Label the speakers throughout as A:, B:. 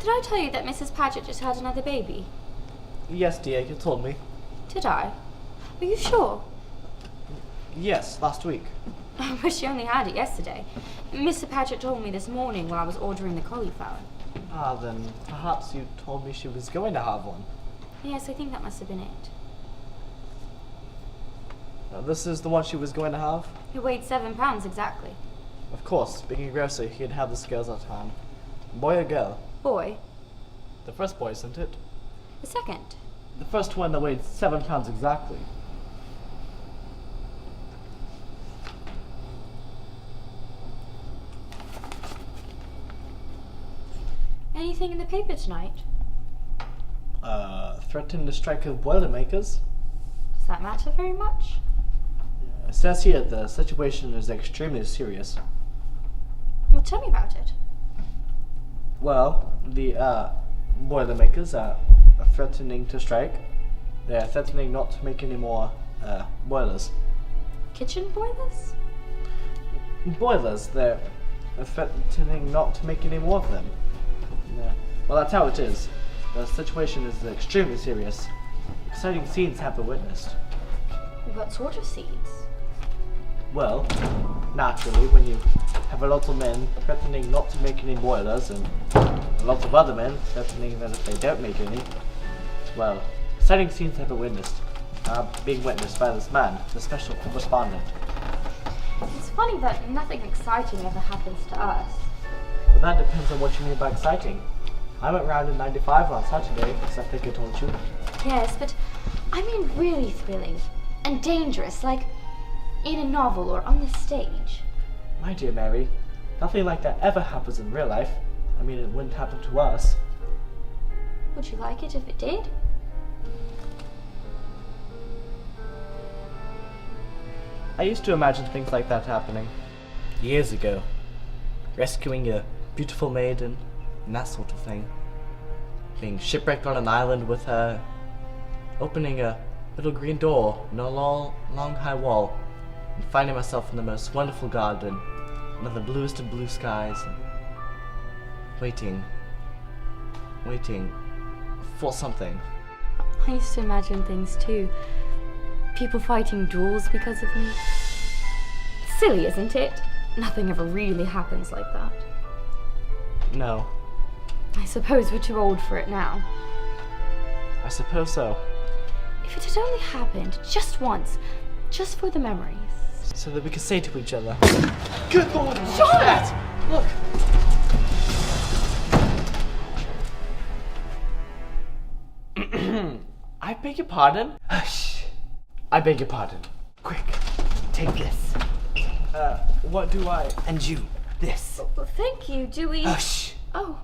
A: Did I tell you that Mrs. Paget just had another baby?
B: Yes, dear, you told me.
A: Did I? Are you sure?
B: Yes, last week.
A: I wish she only had it yesterday. Mr. Paget told me this morning while I was ordering the cauliflower.
B: Ah, then perhaps you told me she was going to have one.
A: Yes, I think that must have been it.
B: This is the one she was going to have?
A: It weighed 7 pounds exactly.
B: Of course, being a grocer, he'd have the scales at hand. Boy or girl?
A: Boy.
B: The first boy, isn't it?
A: The second.
B: The first one that weighed 7 pounds exactly.
A: Anything in the paper tonight?
B: Threatened to strike with Boilermakers.
A: Does that matter very much?
B: It says here the situation is extremely serious.
A: Well, tell me about it.
B: Well, the Boilermakers are threatening to strike. They're threatening not to make any more boilers.
A: Kitchen boilers?
B: Boilers, they're threatening not to make any more of them. Yeah. Well, that's how it is. The situation is extremely serious. Exciting scenes have been witnessed.
A: What sort of scenes?
B: Well, naturally, when you have a lot of men threatening not to make any boilers and a lot of other men threatening that if they don't make any, well, exciting scenes have been witnessed. Being witnessed by this man, the special correspondent.
A: It's funny that nothing exciting ever happens to us.
B: But that depends on what you mean by exciting. I went round in 95 on Saturday, as I think I told you.
A: Yes, but I mean really thrilling and dangerous, like in a novel or on the stage.
B: My dear Mary, nothing like that ever happens in real life. I mean, it wouldn't happen to us.
A: Would you like it if it did?
B: I used to imagine things like that happening years ago. Rescuing a beautiful maiden and that sort of thing. Being shipwrecked on an island with her. Opening a little green door in a long high wall and finding myself in the most wonderful garden under the bluest of blue skies and waiting for something.
A: I used to imagine things too. People fighting duels because of me. Silly, isn't it? Nothing ever really happens like that.
B: No,
A: I suppose we're too old for it now.
B: I suppose so.
A: If it had only happened just once, just for the memories.
B: So that we could say to each other, "Good Lord, what's
A: Sean!
B: that? Look!" I beg your pardon?
C: Hush!
B: I beg your pardon.
C: Quick, take this.
B: What do I...
C: And you, this.
A: Well, thank you. Do we...
C: Hush!
A: Oh,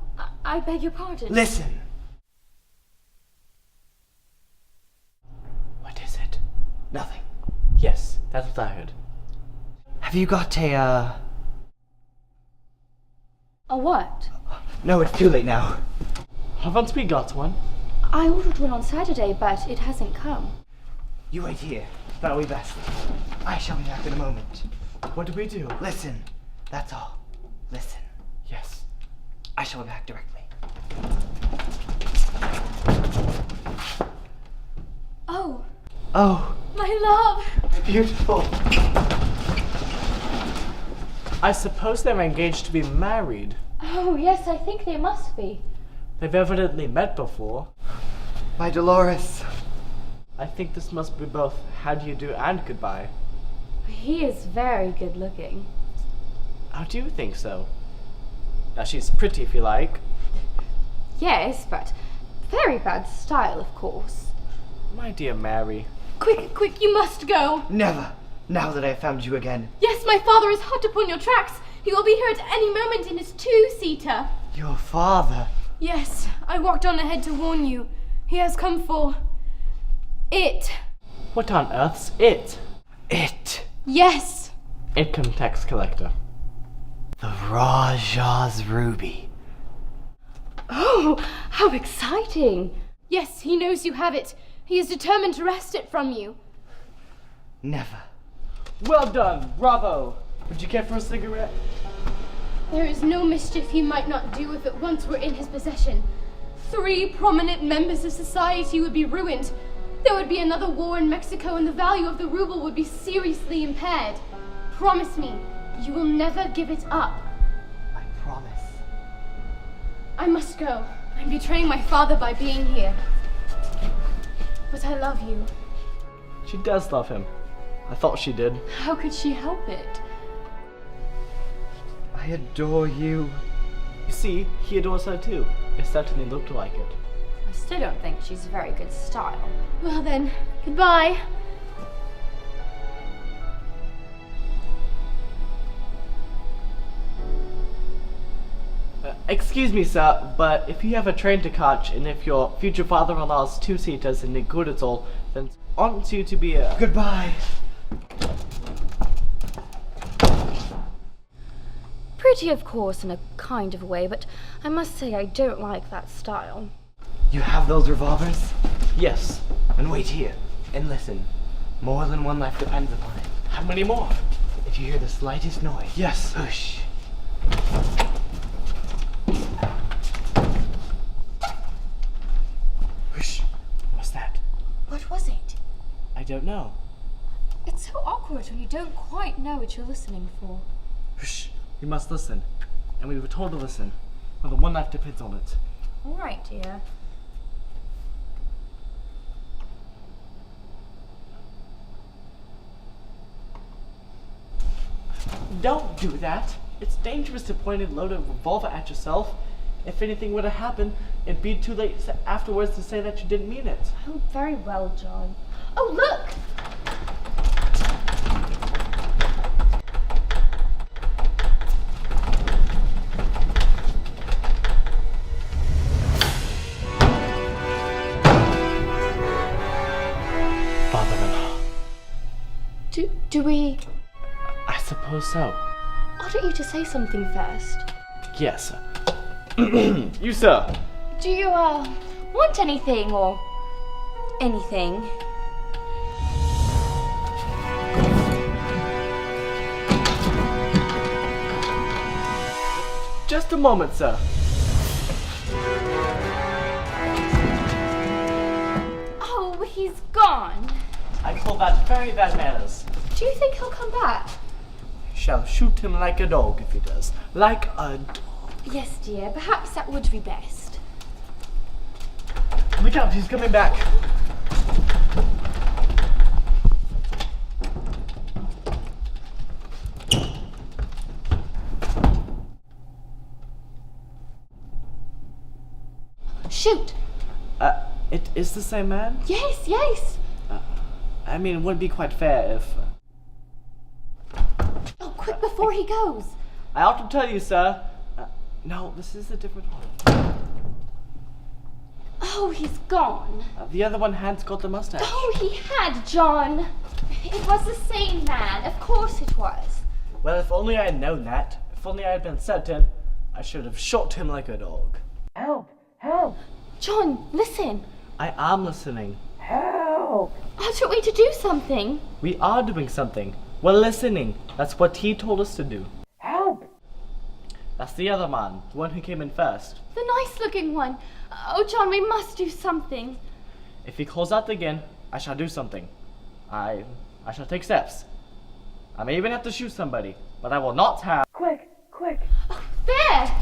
A: I beg your pardon.
C: Listen!
B: What is it?
C: Nothing.
B: Yes, that's what I heard.
C: Have you got
A: A what?
C: No, it's too late now.
B: Haven't we got one?
A: I ordered one on Saturday, but it hasn't come.
C: You wait here. That'll be best. I shall be back in a moment.
B: What do we do?
C: Listen. That's all. Listen.
B: Yes.
C: I shall be back directly.
A: Oh,
C: Oh,
A: my love!
C: beautiful.
B: I suppose they're engaged to be married.
A: Oh, yes, I think they must be.
B: They've evidently met before.
C: My Dolores.
B: I think this must be both how do you do and goodbye.
A: He is very good looking.
B: How do you think so? Now she's pretty if you like.
A: Yes, but very bad style, of course.
B: My dear Mary.
D: Quick, you must go.
C: Never. Now that I have found you again.
D: Yes, my father is hot upon your tracks. He will be here at any moment in his two-seater.
C: Your father.
D: Yes, I walked on ahead to warn you. He has come for... it.
B: What on earth's it?
C: It.
D: Yes.
B: Income tax collector.
C: The Raja's ruby.
A: Oh, how exciting!
D: Yes, he knows you have it. He is determined to wrest it from you.
C: Never.
B: Well done, bravo! Would you care for a cigarette?
D: There is no mischief he might not do if it once were in his possession. 3 prominent members of society would be ruined. There would be another war in Mexico and the value of the ruble would be seriously impaired. Promise me, you will never give it up.
C: I promise.
D: I must go. I'm betraying my father by being here. But I love you.
B: She does love him. I thought she did.
A: How could she help it?
C: I adore you.
B: You see, he adores her too. It certainly looked like it.
A: I still don't think she's a very good style.
D: Well then, goodbye.
B: Excuse me, sir, but if you have a train to catch and if your future father-in-law's two-seaters and good at all, then aren't you to be a...
C: Goodbye.
A: Pretty, of course, in a kind of way, but I must say I don't like that style.
C: You have those revolvers?
B: Yes.
C: Then wait here and listen. More than one life depends upon it.
B: How many more?
C: If you hear the slightest noise,
B: Yes.
C: push.
B: Whoosh. What's that?
A: What was it?
B: I don't know.
A: It's so awkward when you don't quite know what you're listening for.
B: Whoosh. We must listen. And we were told to listen. Well, the one life depends on it.
A: All right, dear.
B: Don't do that. It's dangerous to point and load a revolver at yourself. If anything were to happen, it'd be too late afterwards to say that you didn't mean it.
A: Oh, very well, John. Oh, look!
B: Father-in-law.
A: Do we...
B: I suppose so.
A: Why don't you just say something first?
B: Yes. You, sir.
A: Do you, want anything, or... anything?
B: Just a moment, sir.
A: Oh, he's gone.
B: I call that very bad manners.
A: Do you think he'll come back?
B: Shall shoot him like a dog if he does. Like a dog.
A: Yes, dear. Perhaps that would be best.
B: Look out, he's coming back.
A: Shoot!
B: It is the same man?
A: Yes, yes!
B: I mean, it wouldn't be quite fair if...
A: Oh, quick before he goes!
B: I ought to tell you, sir. No, this is a different one.
A: Oh, he's gone.
B: The other one has got the mustache.
A: Oh, he had, John. It was the same man. Of course it was.
B: Well, if only I had known that, if only I had been certain, I should have shot him like a dog.
C: Help! Help!
A: John, listen.
B: I am listening.
C: Help!
A: Aren't we to do something?
B: We are doing something. We're listening. That's what he told us to do.
C: Help!
B: That's the other man, the one who came in first.
A: The nice-looking one. Oh, John, we must do something.
B: If he calls out again, I shall do something. I shall take steps. I may even have to shoot somebody, but I will not have...
C: Quick! Quick!
A: Oh, there!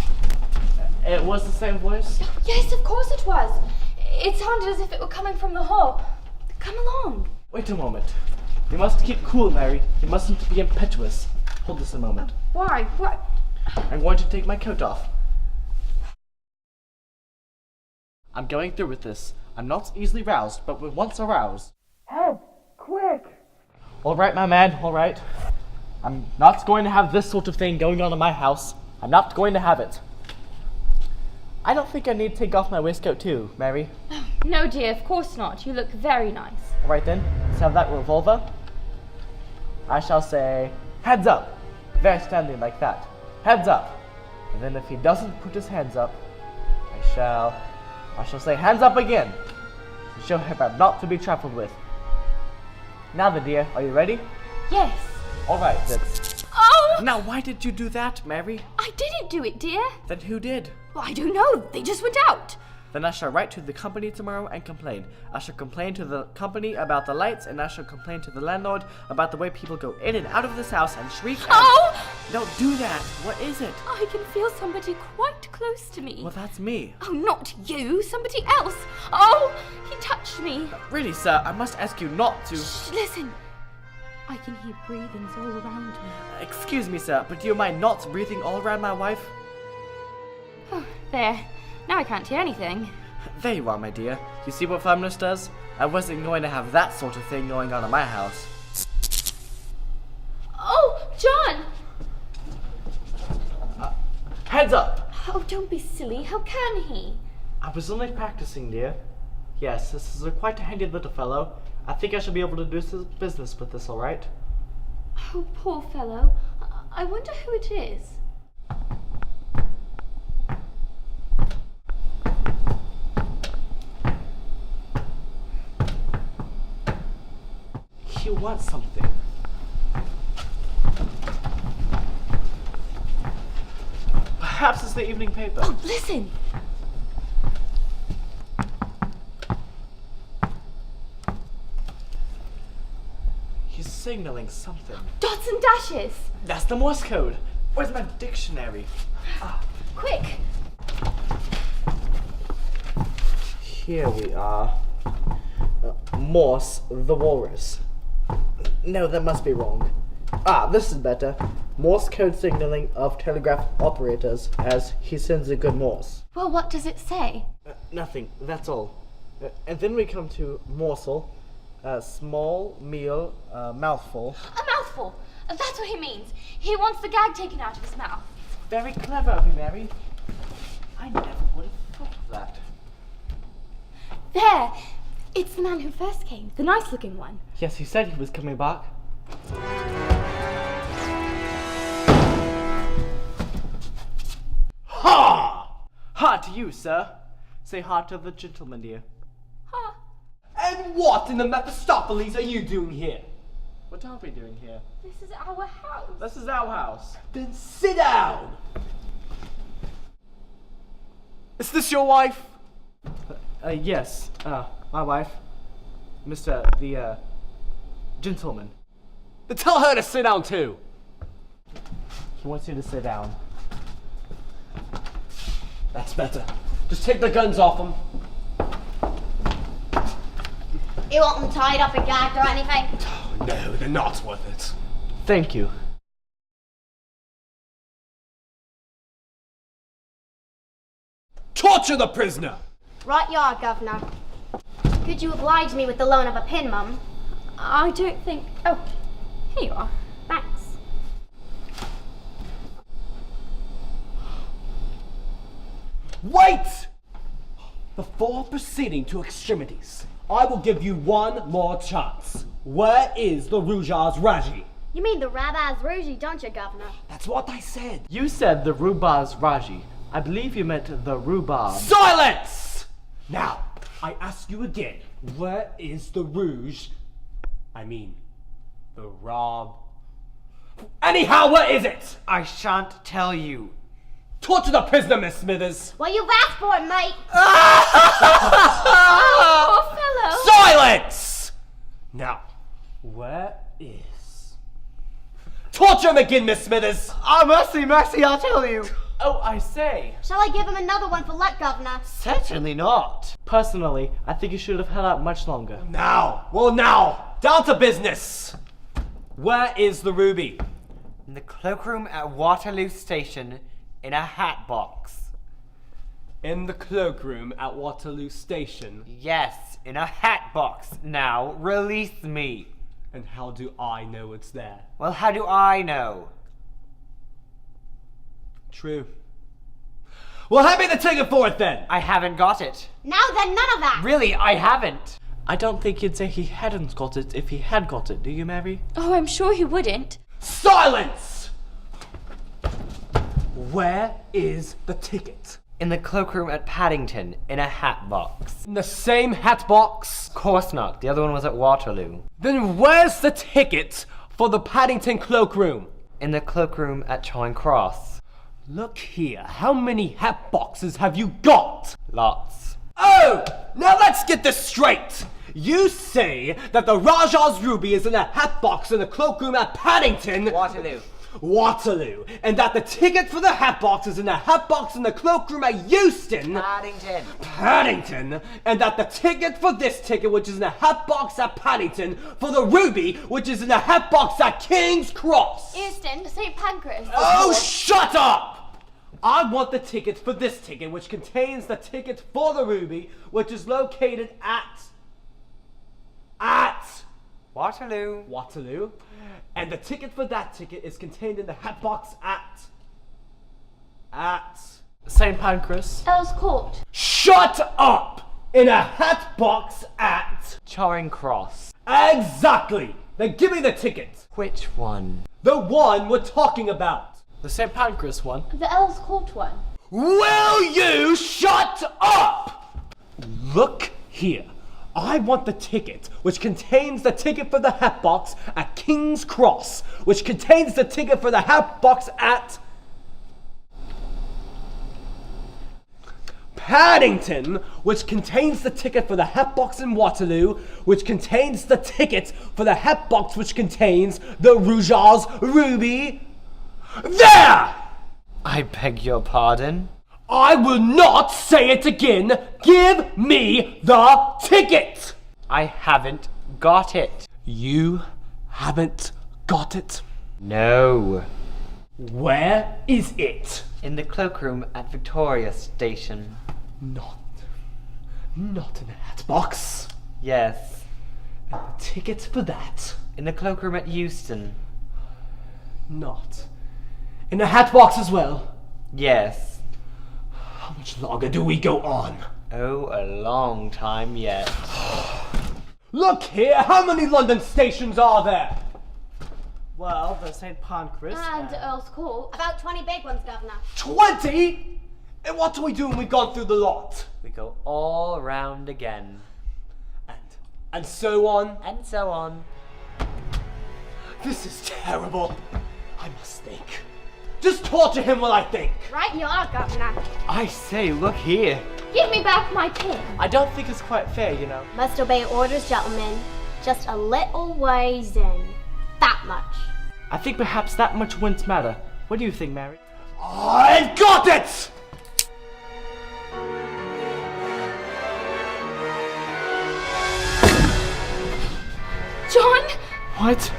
B: It was the same voice?
A: Yes, of course it was. It sounded as if it were coming from the hall. Come along.
B: Wait a moment. You must keep cool, Mary. You mustn't be impetuous. Hold this a moment.
A: Why? What?
B: I'm going to take my coat off. I'm going through with this. I'm not easily roused, but when once aroused...
C: Help! Quick!
B: All right, my man, all right. I'm not going to have this sort of thing going on in my house. I'm not going to have it. I don't think I need to take off my waistcoat too, Mary.
A: No, dear, of course not. You look very nice.
B: All right then, let's have that revolver. I shall say, heads up. Very standing like that. Heads up. And then if he doesn't put his hands up, I shall say hands up again. To show him I'm not to be trifled with. Now then, dear, are you ready?
A: Yes.
B: All right, then.
A: Oh!
B: Now, why did you do that, Mary?
A: I didn't do it, dear.
B: Then who did?
A: Well, I don't know. They just went out.
B: Then I shall write to the company tomorrow and complain. I shall complain to the company about the lights, and I shall complain to the landlord about the way people go in and out of this house and shriek and...
A: Oh!
B: Don't do that! What is it?
A: I can feel somebody quite close to me.
B: Well, that's me.
A: Oh, not you. Somebody else. Oh, he touched me.
B: Really, sir, I must ask you not to...
A: Shh, listen. I can hear breathings all around me.
B: Excuse me, sir, but do you mind not breathing all around my wife?
A: Oh, there. Now I can't hear anything.
B: There you are, my dear. You see what firmness does? I wasn't going to have that sort of thing going on in my house.
A: Oh, John!
B: Heads up!
A: Oh, don't be silly. How can he?
B: I was only practicing, dear. Yes, this is quite a handy little fellow. I think I shall be able to do some business with this, all right?
A: Oh, poor fellow. I wonder who it is.
B: He wants something. Perhaps it's the evening paper.
A: Oh, listen!
B: He's signaling something.
A: Dots and dashes!
B: That's the Morse code. Where's my dictionary?
A: Quick!
B: Here we are. Morse the walrus. No, that must be wrong. This is better. Morse code signaling of telegraph operators as he sends a good Morse.
A: Well, what does it say?
B: Nothing, that's all. And then we come to morsel, small meal, mouthful.
A: A mouthful! That's what he means. He wants the gag taken out of his mouth.
B: Very clever of you, Mary. I never would have thought of that.
A: There! It's the man who first came, the nice-looking one.
B: Yes, he said he was coming back. Ha! Ha to you, sir. Say ha to the gentleman, dear.
A: Ha!
C: And what in the Mephistopheles are you doing here?
B: What are we doing here?
A: This is our house.
B: This is our house.
C: Then sit down! Is this your wife?
B: Yes, my wife. Mr. the, gentleman.
C: Then tell her to sit down too.
B: He wants you to sit down.
C: That's better. Just take the guns off them.
E: You want them tied up and gagged or anything?
C: Oh, no, they're not worth it.
B: Thank you.
C: Torture the prisoner!
E: Right you are, Governor. Could you oblige me with the loan of a pin, Mum?
A: I don't think... Oh, here you are.
E: Thanks.
C: Wait! Before proceeding to extremities, I will give you one more chance. Where is the Rujaz Raji?
E: You mean the Rabbi's Rougi, don't you, Governor?
C: That's what I said.
B: You said the Rubaz Raji. I believe you meant the rhubarb.
C: Silence! Now, I ask you again, where is the Rouge? I mean, the Rob. Anyhow, where is it?
F: I shan't tell you.
C: Torture the prisoner, Miss Smithers.
E: Well, you've asked for it, mate.
A: Poor fellow!
C: Silence! Now, where is... Torture him again, Miss Smithers.
F: Oh, mercy, mercy, I'll tell you.
B: Oh, I say.
E: Shall I give him another one for luck, Governor?
F: Certainly not.
B: Personally, I think you should have held out much longer.
C: Now, down to business. Where is the ruby?
F: In the cloakroom at Waterloo Station, in a hat box.
C: In the cloakroom at Waterloo Station.
F: Yes, in a hat box. Now, release me.
C: And how do I know it's there?
F: Well, how do I know?
C: True. Well, hand me the ticket for it then.
F: I haven't got it.
E: Now then, none of that.
F: Really, I haven't.
B: I don't think he'd say he hadn't got it if he had got it, do you, Mary?
A: Oh, I'm sure he wouldn't.
C: Silence! Where is the ticket?
F: In the cloakroom at Paddington, in a hat box.
C: In the same hat box?
F: Of course not. The other one was at Waterloo.
C: Then where's the ticket for the Paddington cloakroom?
F: In the cloakroom at Charing Cross.
C: Look here, how many hat boxes have you got?
F: Lots.
C: Oh! Now let's get this straight! You say that the Rajah's ruby is in a hat box in the cloakroom at Paddington, Waterloo, and that the ticket for the hat box is in a hat box in the cloakroom at Euston, Paddington, and that the ticket for this ticket, which is in a hat box at Paddington, for the ruby, which is in a hat box at King's Cross.
E: Euston, St. Pancras.
C: Oh, shut up! I want the ticket for this ticket, which contains the ticket for the ruby, which is located at Waterloo. And the ticket for that ticket is contained in the hat box at
B: St. Pancras.
E: Earl's Court.
C: Shut up! In a hat box at
F: Charing Cross.
C: Exactly! Then give me the ticket.
F: Which one?
C: The one we're talking about.
B: The St. Pancras one.
D: The Earl's Court one.
C: Will you shut up? Look here. I want the ticket, which contains the ticket for the hat box at King's Cross, which contains the ticket for the hat box at Paddington, which contains the ticket for the hat box in Waterloo, which contains the ticket for the hat box which contains the Rouge's ruby. There!
F: I beg your pardon?
C: I will not say it again. Give me the ticket.
F: I haven't got it.
C: You haven't got it?
F: No.
C: Where is it?
F: In the cloakroom at Victoria Station.
C: Not in a hat box.
F: Yes.
C: And the ticket for that?
F: In the cloakroom at Euston.
C: Not in a hat box as well.
F: Yes.
C: How much longer do we go on?
F: Oh, a long time yet.
C: Look here, how many London stations are there?
B: Well, the St. Pancras.
E: And Earl's Court. About 20 big ones, Governor.
C: 20? And what do we do when we've gone through the lot?
F: We go all round again.
C: And so on.
F: And so on.
C: This is terrible. I must think. Just torture him while I think.
E: Right you are, Governor.
F: I say, look here.
E: Give me back my pin.
B: I don't think it's quite fair, you know.
E: Must obey orders, gentlemen. Just a little ways in. That much.
B: I think perhaps that much wouldn't matter. What do you think, Mary?
C: I've got it!
D: John!
B: What?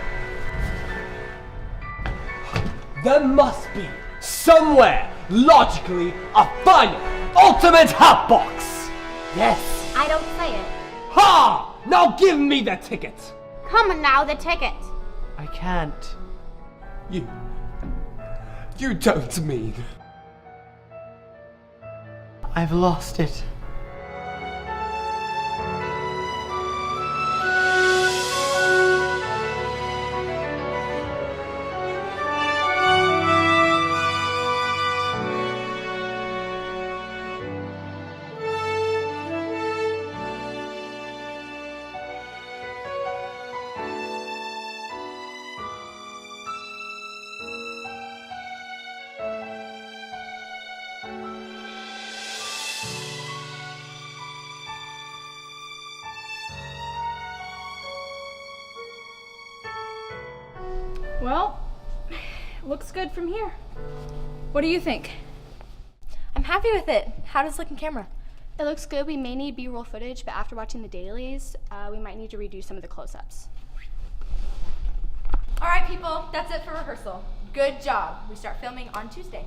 C: There must be, somewhere, logically, a final, ultimate hat box! Yes!
E: I don't say it.
C: Ha! Now give me the ticket!
E: Come on now, the ticket.
F: I can't.
C: You don't mean...
F: I've lost it.
G: Well, looks good from here. What do you think?
A: I'm happy with it. How does it look in camera?
D: It looks good. We may need B-roll footage, but after watching the dailies, we might need to redo some of the close-ups.
G: All right, people, that's it for rehearsal. Good job. We start filming on Tuesday.